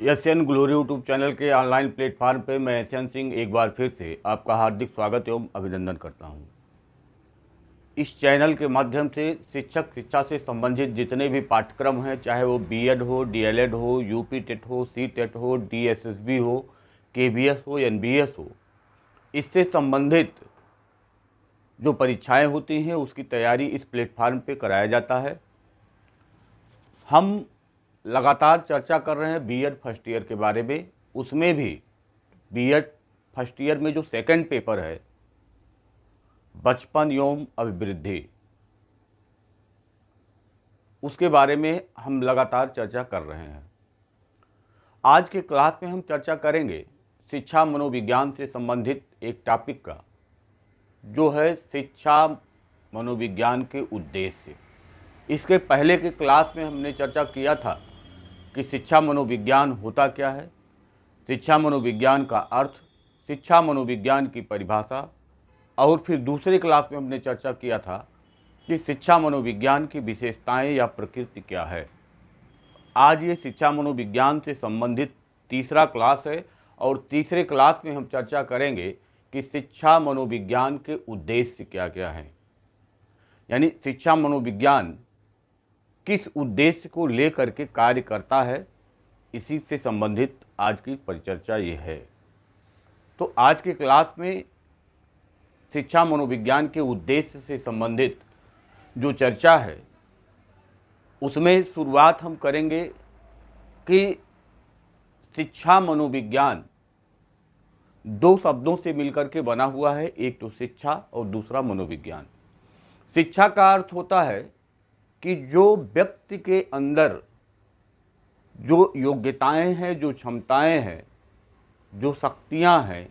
Asian glory YouTube channel के online platform पे मैं एशियन सिंह एक बार फिर से आपका हार्दिक स्वागत एवं अभिनंदन करता हूं। इस चैनल के माध्यम से शिक्षक शिक्षा से संबंधित जितने भी पाठ्यक्रम हैं, चाहे वो बीएड हो, डीएलएड हो, यूपी टेट हो, सी टेट हो, डीएसएसबी हो, केबीएस हो, एनबीएस हो, इससे संबंधित जो परीक्षाएं होती हैं उसकी तैयारी इस प्लेटफॉर्म पे कराया जाता है। हम लगातार चर्चा कर रहे हैं बीएड फर्स्ट ईयर के बारे में। उसमें भी बीएड फर्स्ट ईयर में जो सेकंड पेपर है, बचपन एवं अभिवृद्धि, उसके बारे में हम लगातार चर्चा कर रहे हैं। आज के क्लास में हम चर्चा करेंगे शिक्षा मनोविज्ञान से संबंधित एक टॉपिक का, जो है शिक्षा मनोविज्ञान के उद्देश्य। इसके पहले के क्लास में हमने चर्चा किया था कि शिक्षा मनोविज्ञान होता क्या है, शिक्षा मनोविज्ञान का अर्थ, शिक्षा मनोविज्ञान की परिभाषा, और फिर दूसरे क्लास में हमने चर्चा किया था कि शिक्षा मनोविज्ञान की विशेषताएं या प्रकृति क्या है। आज ये शिक्षा मनोविज्ञान से संबंधित तीसरा क्लास है और तीसरे क्लास में हम चर्चा करेंगे कि शिक्षा मनोविज्ञान के उद्देश्य क्या क्या हैं, यानी शिक्षा मनोविज्ञान किस उद्देश्य को लेकर के कार्य करता है। इसी से संबंधित आज की परिचर्चा ये है। तो आज के क्लास में शिक्षा मनोविज्ञान के उद्देश्य से संबंधित जो चर्चा है, उसमें शुरुआत हम करेंगे कि शिक्षा मनोविज्ञान दो शब्दों से मिलकर के बना हुआ है, एक तो शिक्षा और दूसरा मनोविज्ञान। शिक्षा का अर्थ होता है कि जो व्यक्ति के अंदर जो योग्यताएं हैं, जो क्षमताएं हैं, जो शक्तियां हैं,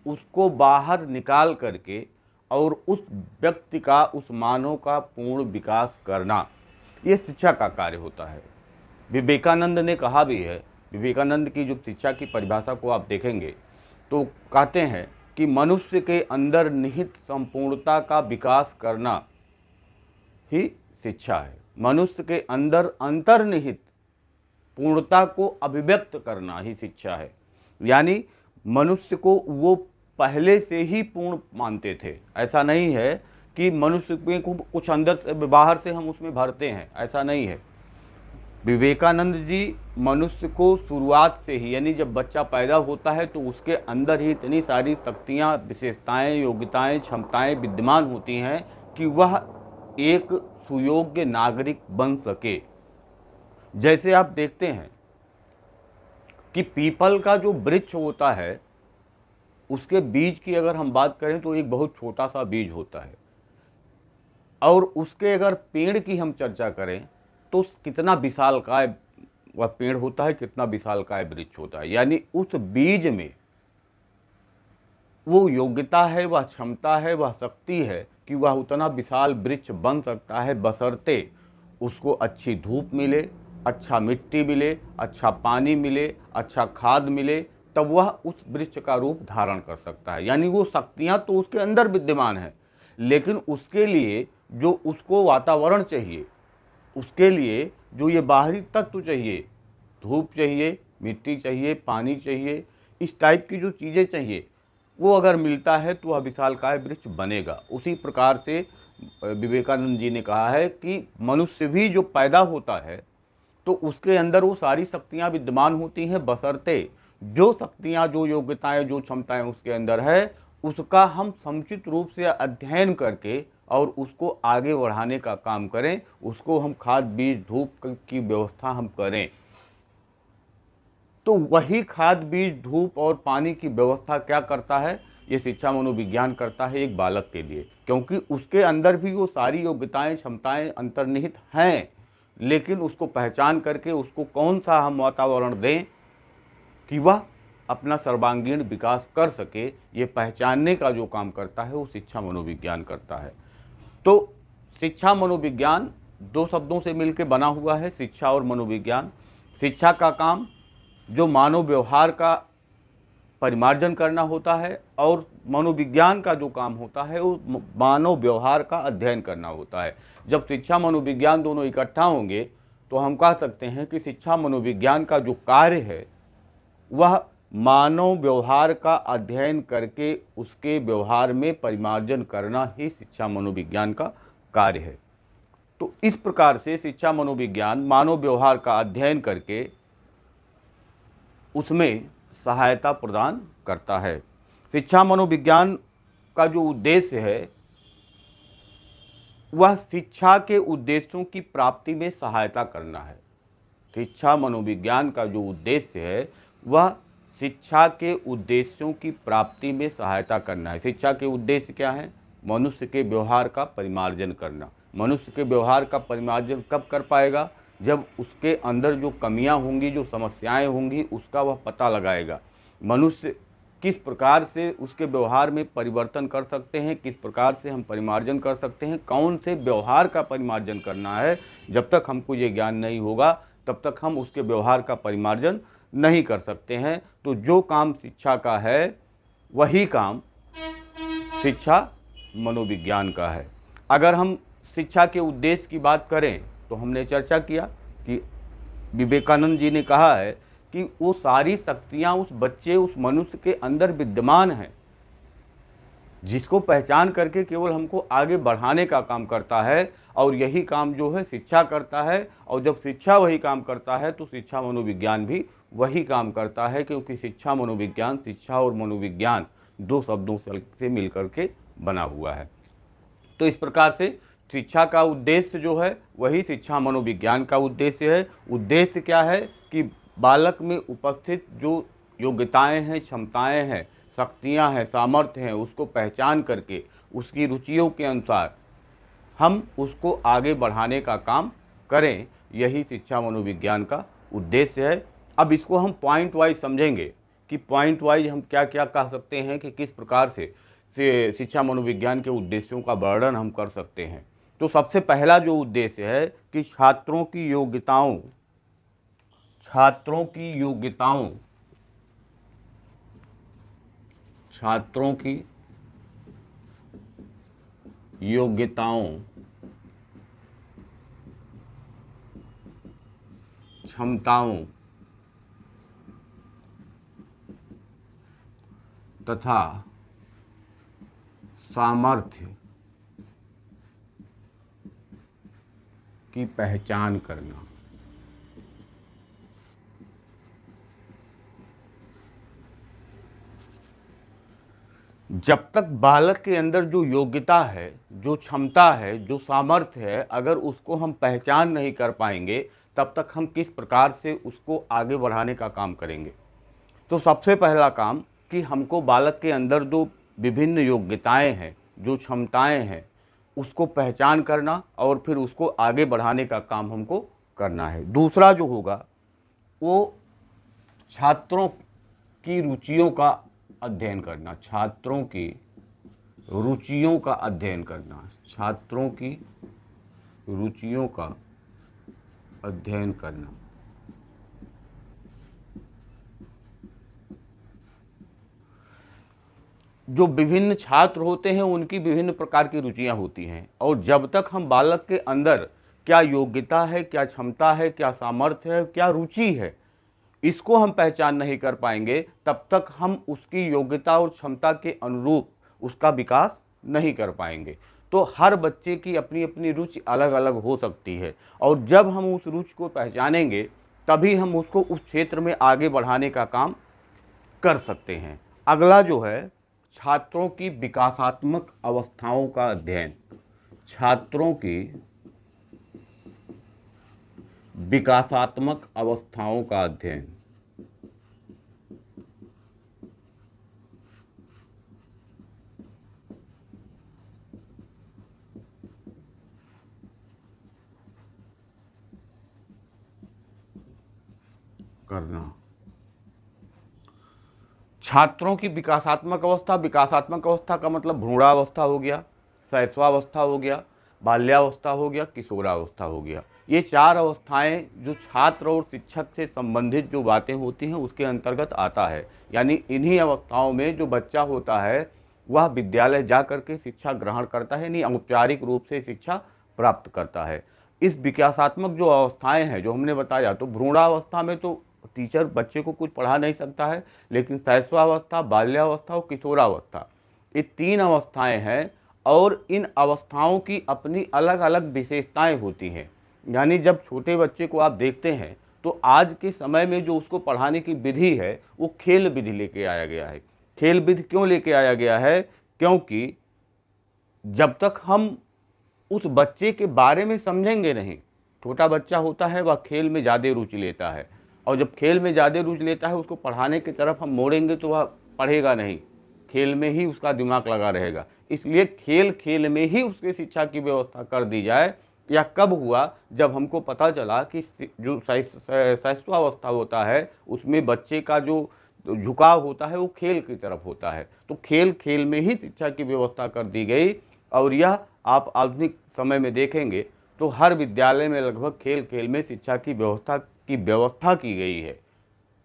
उसको बाहर निकाल करके और उस व्यक्ति का, उस मानव का पूर्ण विकास करना, ये शिक्षा का कार्य होता है। विवेकानंद ने कहा भी है, विवेकानंद की जो शिक्षा की परिभाषा को आप देखेंगे तो कहते हैं कि मनुष्य के अंदर निहित संपूर्णता का विकास करना ही शिक्षा है। मनुष्य के अंदर अंतर्निहित पूर्णता को अभिव्यक्त करना ही शिक्षा है। यानी मनुष्य को वो पहले से ही पूर्ण मानते थे। ऐसा नहीं है कि मनुष्य में कुछ अंदर से, बाहर से हम उसमें भरते हैं, ऐसा नहीं है। विवेकानंद जी मनुष्य को शुरुआत से ही, यानी जब बच्चा पैदा होता है तो उसके अंदर ही इतनी सारी शक्तियाँ, विशेषताएं, योग्यताएं, क्षमताएं विद्यमान होती हैं कि वह एक सुयोग्य नागरिक बन सके। जैसे आप देखते हैं कि पीपल का जो वृक्ष होता है, उसके बीज की अगर हम बात करें तो एक बहुत छोटा सा बीज होता है, और उसके अगर पेड़ की हम चर्चा करें तो कितना विशालकाय वह पेड़ होता है, कितना विशालकाय वृक्ष होता है। यानी उस बीज में वो योग्यता है, वह क्षमता है, वह शक्ति है कि वह उतना विशाल वृक्ष बन सकता है, बशर्ते उसको अच्छी धूप मिले, अच्छा मिट्टी मिले, अच्छा पानी मिले, अच्छा खाद मिले, तब वह उस वृक्ष का रूप धारण कर सकता है। यानी वो शक्तियाँ तो उसके अंदर विद्यमान है, लेकिन उसके लिए जो उसको वातावरण चाहिए, उसके लिए जो ये बाहरी तत्व चाहिए, धूप चाहिए, मिट्टी चाहिए, पानी चाहिए, इस टाइप की जो चीज़ें चाहिए, वो अगर मिलता है तो वह विशालकाय वृक्ष बनेगा। उसी प्रकार से विवेकानंद जी ने कहा है कि मनुष्य भी जो पैदा होता है तो उसके अंदर वो सारी शक्तियाँ विद्यमान होती हैं, बशर्ते जो शक्तियाँ, जो योग्यताएं, जो क्षमताएं उसके अंदर है, उसका हम समुचित रूप से अध्ययन करके और उसको आगे बढ़ाने का काम करें, उसको हम खाद, बीज, धूप की व्यवस्था हम करें। तो वही खाद, बीज, धूप और पानी की व्यवस्था क्या करता है, ये शिक्षा मनोविज्ञान करता है एक बालक के लिए, क्योंकि उसके अंदर भी वो सारी योग्यताएं, क्षमताएं अंतर्निहित हैं, लेकिन उसको पहचान करके उसको कौन सा हम वातावरण दें कि वह अपना सर्वांगीण विकास कर सके, ये पहचानने का जो काम करता है वो शिक्षा मनोविज्ञान करता है। तो शिक्षा मनोविज्ञान दो शब्दों से मिलकर बना हुआ है, शिक्षा और मनोविज्ञान। शिक्षा का काम जो मानव व्यवहार का परिमार्जन करना होता है, और मनोविज्ञान का जो काम होता है वो मानव व्यवहार का अध्ययन करना होता है। जब शिक्षा मनोविज्ञान दोनों इकट्ठा होंगे तो हम कह सकते हैं कि शिक्षा मनोविज्ञान का जो कार्य है वह मानव व्यवहार का अध्ययन करके उसके व्यवहार में परिमार्जन करना ही शिक्षा मनोविज्ञान का कार्य है। तो इस प्रकार से शिक्षा मनोविज्ञान मानव व्यवहार का अध्ययन करके उसमें सहायता प्रदान करता है। शिक्षा मनोविज्ञान का जो उद्देश्य है वह शिक्षा के उद्देश्यों की प्राप्ति में सहायता करना है। शिक्षा मनोविज्ञान का जो उद्देश्य है वह शिक्षा के उद्देश्यों की प्राप्ति में सहायता करना है। शिक्षा के उद्देश्य क्या है? मनुष्य के व्यवहार का परिमार्जन करना। मनुष्य के व्यवहार का परिमार्जन कब कर पाएगा? जब उसके अंदर जो कमियां होंगी, जो समस्याएं होंगी, उसका वह पता लगाएगा। मनुष्य किस प्रकार से उसके व्यवहार में परिवर्तन कर सकते हैं, किस प्रकार से हम परिमार्जन कर सकते हैं, कौन से व्यवहार का परिमार्जन करना है, जब तक हमको ये ज्ञान नहीं होगा तब तक हम उसके व्यवहार का परिमार्जन नहीं कर सकते हैं। तो जो काम शिक्षा का है वही काम शिक्षा मनोविज्ञान का है। अगर हम शिक्षा के उद्देश्य की बात करें तो हमने चर्चा किया कि विवेकानंद जी ने कहा है कि वो सारी शक्तियां उस बच्चे, उस मनुष्य के अंदर विद्यमान हैं, जिसको पहचान करके केवल हमको आगे बढ़ाने का काम करता है। और यही काम जो है शिक्षा करता है। और जब शिक्षा वही काम करता है तो शिक्षा मनोविज्ञान भी वही काम करता है, क्योंकि शिक्षा मनोविज्ञान, शिक्षा और मनोविज्ञान दो शब्दों से मिलकर के बना हुआ है। तो इस प्रकार से शिक्षा का उद्देश्य जो है वही शिक्षा मनोविज्ञान का उद्देश्य है। उद्देश्य क्या है कि बालक में उपस्थित जो योग्यताएं हैं, क्षमताएं हैं, शक्तियां हैं, सामर्थ्य हैं, उसको पहचान करके उसकी रुचियों के अनुसार हम उसको आगे बढ़ाने का काम करें, यही शिक्षा मनोविज्ञान का उद्देश्य है। अब इसको हम पॉइंट वाइज समझेंगे कि पॉइंट वाइज हम क्या क्या कह सकते हैं कि किस प्रकार से शिक्षा मनोविज्ञान के उद्देश्यों का वर्णन हम कर सकते हैं। तो सबसे पहला जो उद्देश्य है कि छात्रों की योग्यताओं क्षमताओं तथा सामर्थ्य की पहचान करना। जब तक बालक के अंदर जो योग्यता है, जो क्षमता है, जो सामर्थ्य है, अगर उसको हम पहचान नहीं कर पाएंगे तब तक हम किस प्रकार से उसको आगे बढ़ाने का काम करेंगे। तो सबसे पहला काम कि हमको बालक के अंदर जो विभिन्न योग्यताएं हैं, जो क्षमताएं हैं, उसको पहचान करना और फिर उसको आगे बढ़ाने का काम हमको करना है। दूसरा जो होगा वो छात्रों की रुचियों का अध्ययन करना। छात्रों की रुचियों का अध्ययन करना। छात्रों की रुचियों का अध्ययन करना। जो विभिन्न छात्र होते हैं उनकी विभिन्न प्रकार की रुचियां होती हैं, और जब तक हम बालक के अंदर क्या योग्यता है, क्या क्षमता है, क्या सामर्थ्य है, क्या रुचि है, इसको हम पहचान नहीं कर पाएंगे तब तक हम उसकी योग्यता और क्षमता के अनुरूप उसका विकास नहीं कर पाएंगे। तो हर बच्चे की अपनी अपनी रुचि अलग अलग हो सकती है, और जब हम उस रुचि को पहचानेंगे तभी हम उसको उस क्षेत्र में आगे बढ़ाने का काम कर सकते हैं। अगला जो है छात्रों की विकासात्मक अवस्थाओं का अध्ययन। छात्रों की विकासात्मक अवस्थाओं का अध्ययन। करना। छात्रों की विकासात्मक अवस्था का मतलब भ्रूणावस्था हो गया, शैशवावस्था हो गया, बाल्यावस्था हो गया, किशोरावस्था हो गया। ये चार अवस्थाएं जो छात्र और शिक्षक से संबंधित जो बातें होती हैं उसके अंतर्गत आता है। यानी इन्हीं अवस्थाओं में जो बच्चा होता है वह विद्यालय जा करके शिक्षा ग्रहण करता है, यानी औपचारिक रूप से शिक्षा प्राप्त करता है। इस विकासात्मक जो अवस्थाएं हैं जो हमने बताया, तो भ्रूणावस्था में तो टीचर बच्चे को कुछ पढ़ा नहीं सकता है, लेकिन शैशवावस्था, बाल्यावस्था और किशोरावस्था, ये 3 अवस्थाएं हैं और इन अवस्थाओं की अपनी अलग अलग विशेषताएं होती हैं। यानी जब छोटे बच्चे को आप देखते हैं तो आज के समय में जो उसको पढ़ाने की विधि है वो खेल विधि लेके आया गया है। खेल विधि क्यों लेके आया गया है? क्योंकि जब तक हम उस बच्चे के बारे में समझेंगे नहीं, छोटा बच्चा होता है वह खेल में ज़्यादा रुचि लेता है, और जब खेल में ज़्यादा रुचि लेता है उसको पढ़ाने की तरफ हम मोड़ेंगे तो वह पढ़ेगा नहीं, खेल में ही उसका दिमाग लगा रहेगा। इसलिए खेल खेल में ही उसके शिक्षा की व्यवस्था कर दी जाए। या कब हुआ? जब हमको पता चला कि जो शैशवावस्था होता है उसमें बच्चे का जो झुकाव होता है वो खेल की तरफ होता है, तो खेल खेल में ही शिक्षा की व्यवस्था कर दी गई। और यह आप आधुनिक समय में देखेंगे तो हर विद्यालय में लगभग खेल खेल में शिक्षा की व्यवस्था की गई है।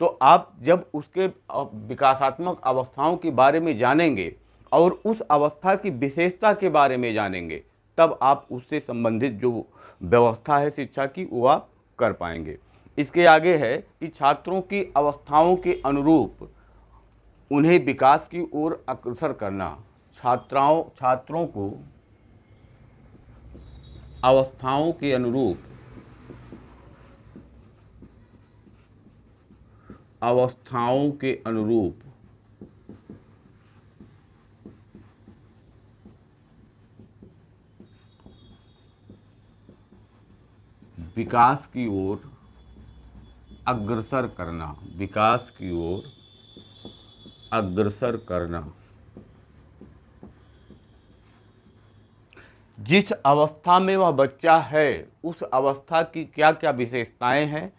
तो आप जब उसके विकासात्मक अवस्थाओं के बारे में जानेंगे और उस अवस्था की विशेषता के बारे में जानेंगे, तब आप उससे संबंधित जो व्यवस्था है शिक्षा की वो आप कर पाएंगे। इसके आगे है कि छात्रों की अवस्थाओं के अनुरूप उन्हें विकास की ओर अग्रसर करना। छात्रों को अवस्थाओं के अनुरूप विकास की ओर अग्रसर करना। जिस अवस्था में वह बच्चा है उस अवस्था की क्या क्या विशेषताएं हैं,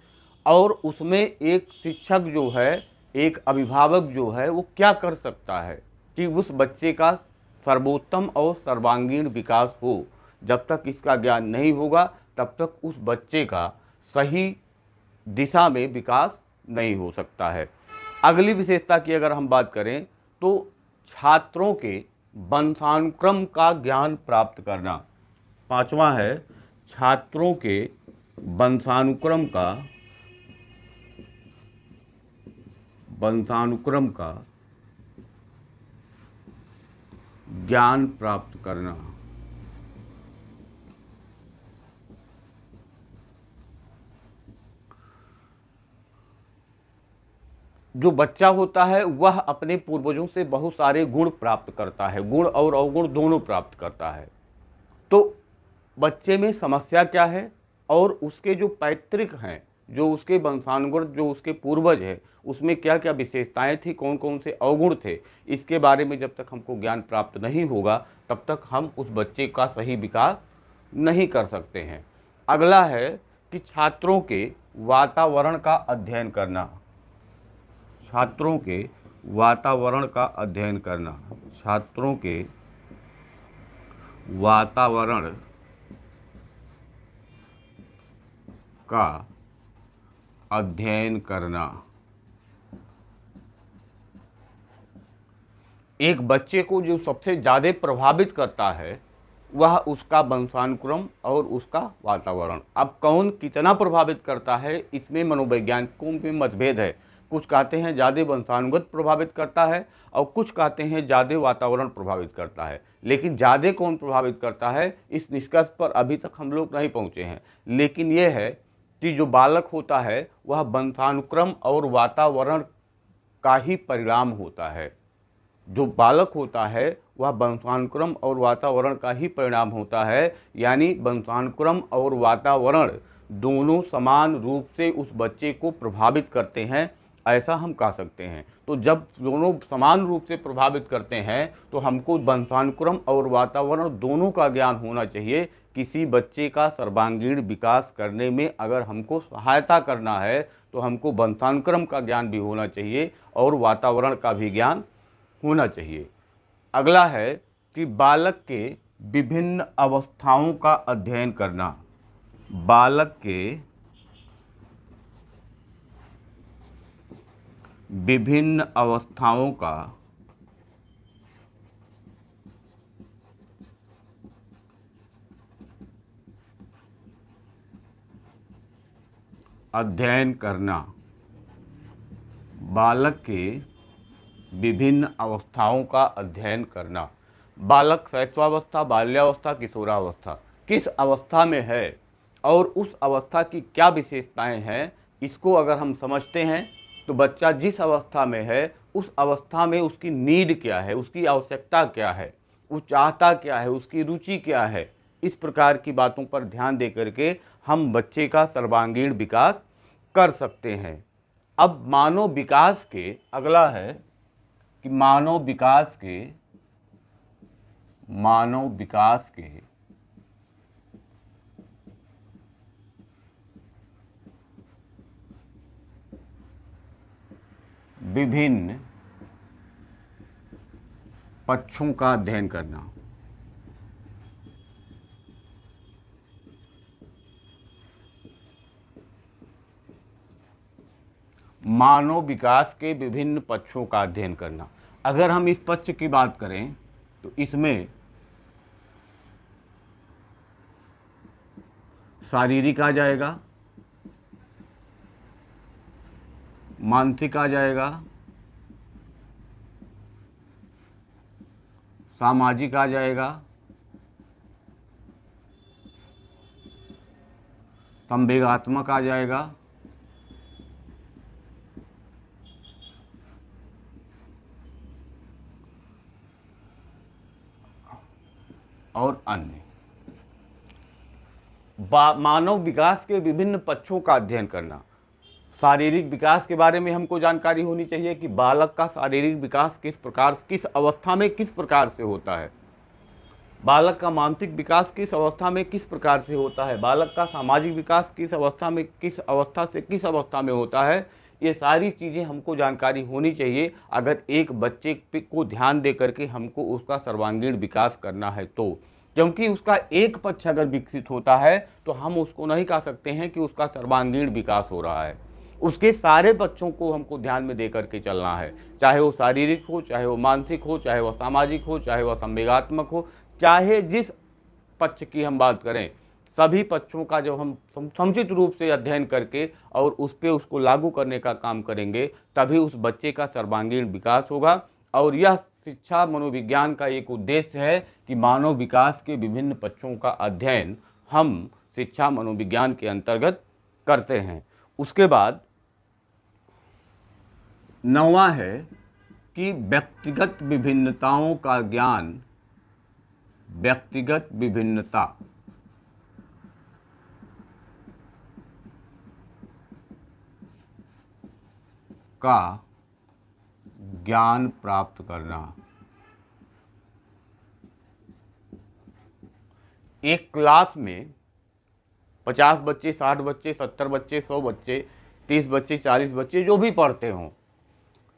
और उसमें एक शिक्षक जो है, एक अभिभावक जो है वो क्या कर सकता है कि उस बच्चे का सर्वोत्तम और सर्वांगीण विकास हो। जब तक इसका ज्ञान नहीं होगा तब तक उस बच्चे का सही दिशा में विकास नहीं हो सकता है। अगली विशेषता की अगर हम बात करें तो छात्रों के वंशानुक्रम का ज्ञान प्राप्त करना। 5वां है छात्रों के वंशानुक्रम का ज्ञान प्राप्त करना। जो बच्चा होता है वह अपने पूर्वजों से बहुत सारे गुण प्राप्त करता है, गुण और अवगुण दोनों प्राप्त करता है। तो बच्चे में समस्या क्या है और उसके जो पैतृक हैं, जो उसके वंशानुगत, जो उसके पूर्वज है, उसमें क्या क्या विशेषताएं थी, कौन कौन से अवगुण थे, इसके बारे में जब तक हमको ज्ञान प्राप्त नहीं होगा तब तक हम उस बच्चे का सही विकास नहीं कर सकते हैं। अगला है कि छात्रों के वातावरण का अध्ययन करना। छात्रों के वातावरण का अध्ययन करना। छात्रों के वातावरण का अध्ययन करना। एक बच्चे को जो सबसे ज़्यादा प्रभावित करता है वह उसका वंशानुक्रम और उसका वातावरण। अब कौन कितना प्रभावित करता है इसमें मनोवैज्ञानिकों में मतभेद है। कुछ कहते हैं ज़्यादा वंशानुगत प्रभावित करता है और कुछ कहते हैं ज़्यादा वातावरण प्रभावित करता है। लेकिन ज़्यादा कौन प्रभावित करता है इस निष्कर्ष पर अभी तक हम लोग नहीं पहुँचे हैं। लेकिन यह है कि जो बालक होता है वह वंशानुक्रम और वातावरण का ही परिणाम होता है। जो बालक होता है वह वंशानुक्रम और वातावरण का ही परिणाम होता है। यानी वंशानुक्रम और वातावरण दोनों समान रूप से उस बच्चे को प्रभावित करते हैं, ऐसा हम कह सकते हैं। तो जब दोनों समान रूप से प्रभावित करते हैं तो हमको वंशानुक्रम और वातावरण दोनों का ज्ञान होना चाहिए। किसी बच्चे का सर्वांगीण विकास करने में अगर हमको सहायता करना है तो हमको वंशानुक्रम का ज्ञान भी होना चाहिए और वातावरण का भी ज्ञान होना चाहिए। अगला है कि बालक के विभिन्न अवस्थाओं का अध्ययन करना। बालक के विभिन्न अवस्थाओं का अध्ययन करना। बालक के विभिन्न अवस्थाओं का अध्ययन करना। बालक शैशवावस्था, बाल्यावस्था, किशोरावस्था किस अवस्था में है और उस अवस्था की क्या विशेषताएं हैं, इसको अगर हम समझते हैं तो बच्चा जिस अवस्था में है उस अवस्था में उसकी नीड क्या है, उसकी आवश्यकता क्या है, वो चाहता क्या है, उसकी रुचि क्या है, इस प्रकार की बातों पर ध्यान दे करके हम बच्चे का सर्वांगीण विकास कर सकते हैं। अब मानव विकास के अगला है कि मानव विकास के विभिन्न पक्षों का अध्ययन करना। मानव विकास के विभिन्न पक्षों का अध्ययन करना। अगर हम इस पक्ष की बात करें तो इसमें शारीरिक आ जाएगा, मानसिक आ जाएगा, सामाजिक आ जाएगा, संवेगात्मक आ जाएगा और अन्य। मानव विकास के विभिन्न पक्षों का अध्ययन करना। शारीरिक विकास के बारे में हमको जानकारी होनी चाहिए कि बालक का शारीरिक विकास किस प्रकार, किस अवस्था में किस प्रकार से होता है। बालक का मानसिक विकास किस अवस्था में किस प्रकार से होता है। बालक का सामाजिक विकास किस अवस्था में, किस अवस्था से किस अवस्था में होता है। ये सारी चीज़ें हमको जानकारी होनी चाहिए अगर एक बच्चे को ध्यान दे करके हमको उसका सर्वांगीण विकास करना है तो। क्योंकि उसका एक पक्ष अगर विकसित होता है तो हम उसको नहीं कह सकते हैं कि उसका सर्वांगीण विकास हो रहा है। उसके सारे बच्चों को हमको ध्यान में दे करके चलना है, चाहे वो शारीरिक हो, चाहे वो मानसिक हो, चाहे वह सामाजिक हो, चाहे वह संवेगात्मक हो, चाहे जिस पक्ष की हम बात करें, सभी पक्षों का जब हम समुचित रूप से अध्ययन करके और उस पर उसको लागू करने का काम करेंगे तभी उस बच्चे का सर्वांगीण विकास होगा। और यह शिक्षा मनोविज्ञान का एक उद्देश्य है कि मानव विकास के विभिन्न पक्षों का अध्ययन हम शिक्षा मनोविज्ञान के अंतर्गत करते हैं। उसके बाद 9वां है कि व्यक्तिगत विभिन्नताओं का ज्ञान, व्यक्तिगत विभिन्नता का ज्ञान प्राप्त करना। एक क्लास में 50 बच्चे, 60 बच्चे, 70 बच्चे, 100 बच्चे, 30 बच्चे, 40 बच्चे जो भी पढ़ते हों,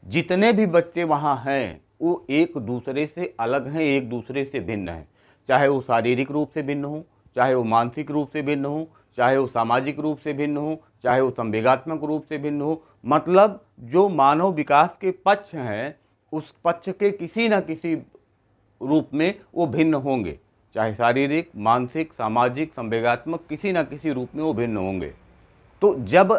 जितने भी बच्चे वहाँ हैं वो एक दूसरे से अलग हैं, एक दूसरे से भिन्न हैं। चाहे वो शारीरिक रूप से भिन्न हो, चाहे वो मानसिक रूप से भिन्न हो, चाहे वो सामाजिक रूप से भिन्न हो, चाहे वो संवेगात्मक रूप से भिन्न हो। मतलब जो मानव विकास के पक्ष हैं उस पक्ष के किसी न किसी रूप में वो भिन्न होंगे, चाहे शारीरिक, मानसिक, सामाजिक, संवेगात्मक, किसी न किसी रूप में वो भिन्न होंगे। तो जब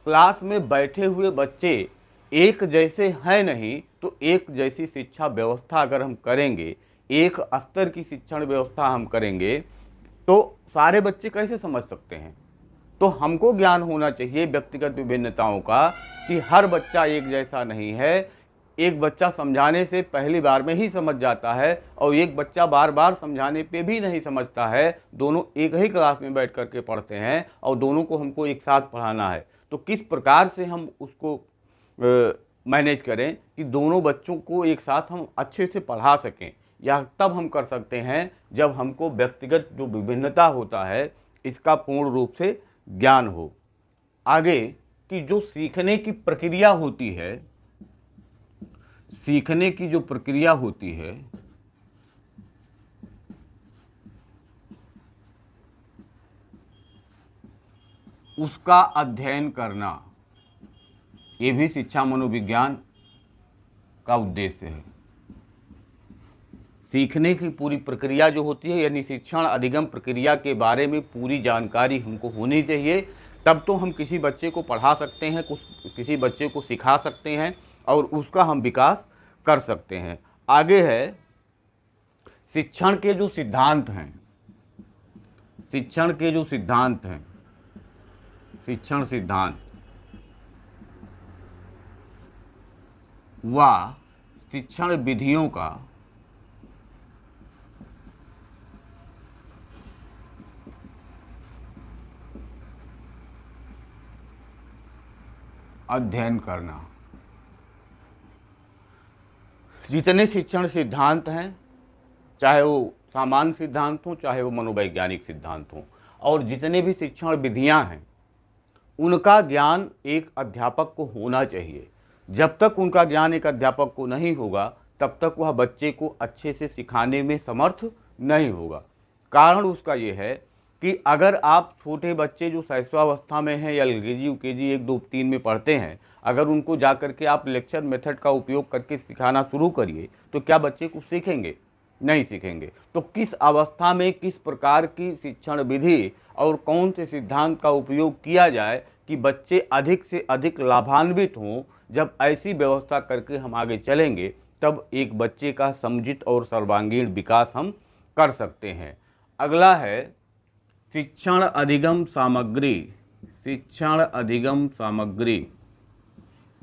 क्लास में बैठे हुए बच्चे एक जैसे हैं नहीं तो एक जैसी शिक्षा व्यवस्था अगर हम करेंगे, एक स्तर की शिक्षण व्यवस्था हम करेंगे तो सारे बच्चे कैसे समझ सकते हैं। तो हमको ज्ञान होना चाहिए व्यक्तिगत विभिन्नताओं का कि हर बच्चा एक जैसा नहीं है। एक बच्चा समझाने से पहली बार में ही समझ जाता है और एक बच्चा बार बार समझाने पे भी नहीं समझता है। दोनों एक ही क्लास में बैठ कर के पढ़ते हैं और दोनों को हमको एक साथ पढ़ाना है। तो किस प्रकार से हम उसको मैनेज करें कि दोनों बच्चों को एक साथ हम अच्छे से पढ़ा सकें, या तब हम कर सकते हैं जब हमको व्यक्तिगत जो विभिन्नता होता है इसका पूर्ण रूप से ज्ञान हो। आगे कि जो सीखने की प्रक्रिया होती है, सीखने की जो प्रक्रिया होती है उसका अध्ययन करना, ये भी शिक्षा मनोविज्ञान का उद्देश्य है। सीखने की पूरी प्रक्रिया जो होती है यानी शिक्षण अधिगम प्रक्रिया के बारे में पूरी जानकारी हमको होनी चाहिए, तब तो हम किसी बच्चे को पढ़ा सकते हैं, किसी बच्चे को सिखा सकते हैं और उसका हम विकास कर सकते हैं। आगे है शिक्षण के जो सिद्धांत हैं, शिक्षण के जो सिद्धांत हैं, शिक्षण सिद्धांत व शिक्षण विधियों का अध्ययन करना। जितने शिक्षण सिद्धांत हैं, चाहे वो सामान्य सिद्धांत हों, चाहे वो मनोवैज्ञानिक सिद्धांत हों, और जितने भी शिक्षण विधियां हैं, उनका ज्ञान एक अध्यापक को होना चाहिए। जब तक उनका ज्ञान एक अध्यापक को नहीं होगा, तब तक वह बच्चे को अच्छे से सिखाने में समर्थ नहीं होगा। कारण उसका ये है कि अगर आप छोटे बच्चे जो शैशवावस्था में हैं या एलकेजी यूकेजी 1 2 3 में पढ़ते हैं, अगर उनको जा करके आप लेक्चर मेथड का उपयोग करके सिखाना शुरू करिए, तो क्या बच्चे कुछ सीखेंगे? नहीं सीखेंगे। तो किस अवस्था में किस प्रकार की शिक्षण विधि और कौन से सिद्धांत का उपयोग किया जाए कि बच्चे अधिक से अधिक लाभान्वित हों, जब ऐसी व्यवस्था करके हम आगे चलेंगे, तब एक बच्चे का समुचित और सर्वांगीण विकास हम कर सकते हैं। अगला है शिक्षण अधिगम सामग्री। शिक्षण अधिगम सामग्री,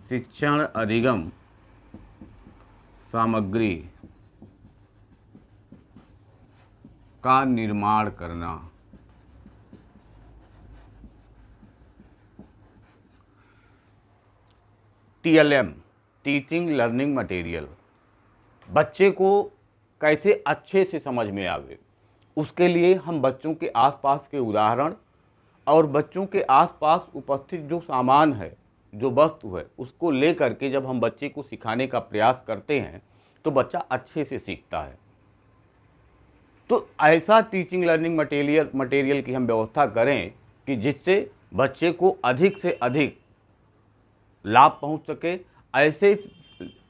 शिक्षण अधिगम सामग्री का निर्माण करना। TLM, टीचिंग लर्निंग मटेरियल, बच्चे को कैसे अच्छे से समझ में आवे, उसके लिए हम बच्चों के आसपास के उदाहरण और बच्चों के आसपास उपस्थित जो सामान है, जो वस्तु है, उसको ले करके जब हम बच्चे को सिखाने का प्रयास करते हैं, तो बच्चा अच्छे से सीखता है। तो ऐसा टीचिंग लर्निंग मटेरियल की हम व्यवस्था करें कि जिससे बच्चे को अधिक से अधिक लाभ पहुंच सके। ऐसे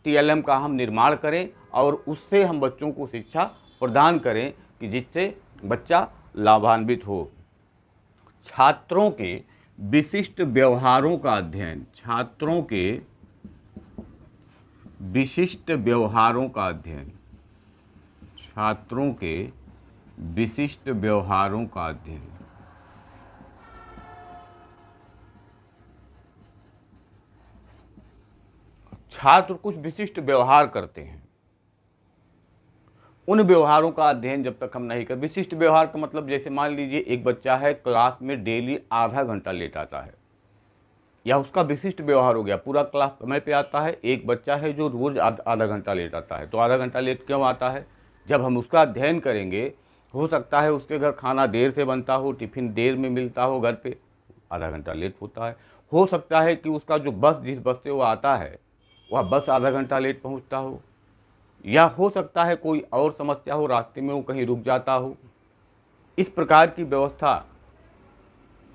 TLM का हम निर्माण करें और उससे हम बच्चों को शिक्षा प्रदान करें कि जिससे बच्चा लाभान्वित हो। छात्रों के विशिष्ट व्यवहारों का अध्ययन, छात्रों के विशिष्ट व्यवहारों का अध्ययन, छात्रों के विशिष्ट व्यवहारों का अध्ययन। छात्र कुछ विशिष्ट व्यवहार करते हैं, उन व्यवहारों का अध्ययन जब तक हम नहीं कर, विशिष्ट व्यवहार का मतलब जैसे मान लीजिए एक बच्चा है क्लास में डेली आधा घंटा लेट आता है, या उसका विशिष्ट व्यवहार हो गया, पूरा क्लास समय पे आता है। एक बच्चा है जो रोज आधा घंटा लेट आता है, तो आधा घंटा लेट क्यों आता है? जब हम उसका अध्ययन करेंगे, हो सकता है उसके घर खाना देर से बनता हो, टिफिन देर में मिलता हो, घर पे आधा घंटा लेट होता है। हो सकता है कि उसका जो बस, जिस बस से वो आता है, वह बस आधा घंटा लेट पहुंचता हो, या हो सकता है कोई और समस्या हो, रास्ते में वो कहीं रुक जाता हो। इस प्रकार की व्यवस्था,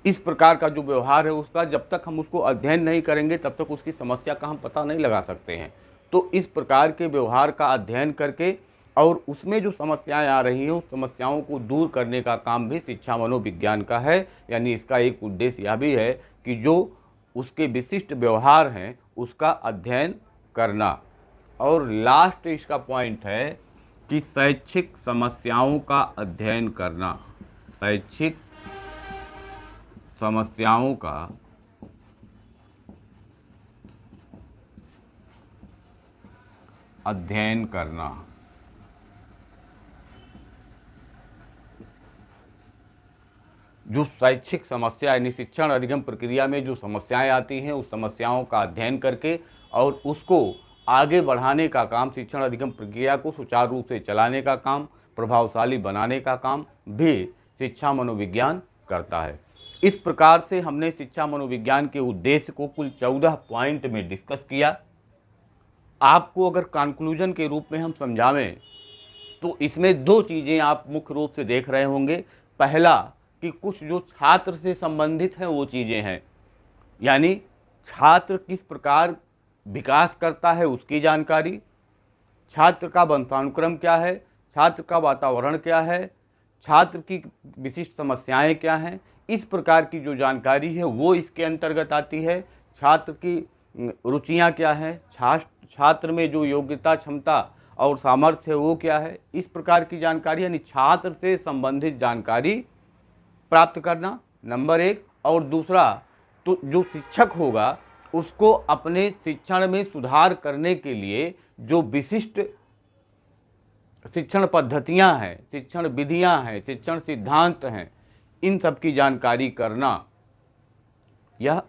इस प्रकार का जो व्यवहार है उसका, जब तक हम उसको अध्ययन नहीं करेंगे, तब तक उसकी समस्या का हम पता नहीं लगा सकते हैं। तो इस प्रकार के व्यवहार का अध्ययन करके और उसमें जो समस्याएं आ रही हैं, उस समस्याओं को दूर करने का काम भी शिक्षा मनोविज्ञान का है। यानी इसका एक उद्देश्य यह भी है कि जो उसके विशिष्ट व्यवहार हैं, उसका अध्ययन करना। और लास्ट इसका पॉइंट है कि शैक्षिक समस्याओं का अध्ययन करना, शैक्षिक समस्याओं का अध्ययन करना। जो शैक्षिक समस्या यानी शिक्षण अधिगम प्रक्रिया में जो समस्याएं आती हैं, उस समस्याओं का अध्ययन करके और उसको आगे बढ़ाने का काम, शिक्षण अधिगम प्रक्रिया को सुचारू रूप से चलाने का काम, प्रभावशाली बनाने का काम भी शिक्षा मनोविज्ञान करता है। इस प्रकार से हमने शिक्षा मनोविज्ञान के उद्देश्य को कुल 14 पॉइंट में डिस्कस किया। आपको अगर कंक्लूजन के रूप में हम समझावें, तो इसमें 2 चीज़ें आप मुख्य रूप से देख रहे होंगे। पहला कि कुछ जो छात्र से संबंधित हैं वो चीज़ें हैं, यानी छात्र किस प्रकार विकास करता है उसकी जानकारी, छात्र का वंशानुक्रम क्या है, छात्र का वातावरण क्या है, छात्र की विशिष्ट समस्याएं क्या हैं, इस प्रकार की जो जानकारी है वो इसके अंतर्गत आती है। छात्र की रुचियां क्या है, छात्र में जो योग्यता, क्षमता और सामर्थ्य है वो क्या है, इस प्रकार की जानकारी, यानी छात्र से संबंधित जानकारी प्राप्त करना नंबर एक। और दूसरा, तो जो शिक्षक होगा उसको अपने शिक्षण में सुधार करने के लिए जो विशिष्ट शिक्षण पद्धतियां हैं, शिक्षण विधियां हैं, शिक्षण सिद्धांत हैं, इन सब की जानकारी करना, यह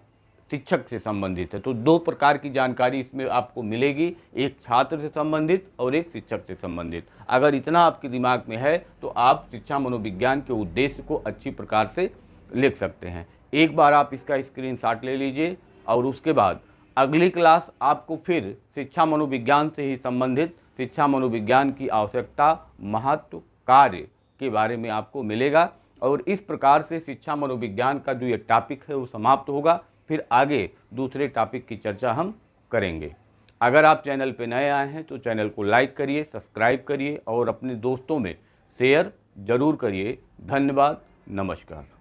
शिक्षक से संबंधित है। तो दो प्रकार की जानकारी इसमें आपको मिलेगी, एक छात्र से संबंधित और एक शिक्षक से संबंधित। अगर इतना आपके दिमाग में है तो आप शिक्षा मनोविज्ञान के उद्देश्य को अच्छी प्रकार से लिख सकते हैं। एक बार आप इसका स्क्रीनशॉट ले लीजिए और उसके बाद अगली क्लास आपको फिर शिक्षा मनोविज्ञान से ही संबंधित शिक्षा मनोविज्ञान की आवश्यकता, महत्व, कार्य के बारे में आपको मिलेगा। और इस प्रकार से शिक्षा मनोविज्ञान का जो ये टॉपिक है वो समाप्त होगा। फिर आगे दूसरे टॉपिक की चर्चा हम करेंगे। अगर आप चैनल पर नए आए हैं तो चैनल को लाइक करिए, सब्सक्राइब करिए और अपने दोस्तों में शेयर जरूर करिए। धन्यवाद, नमस्कार।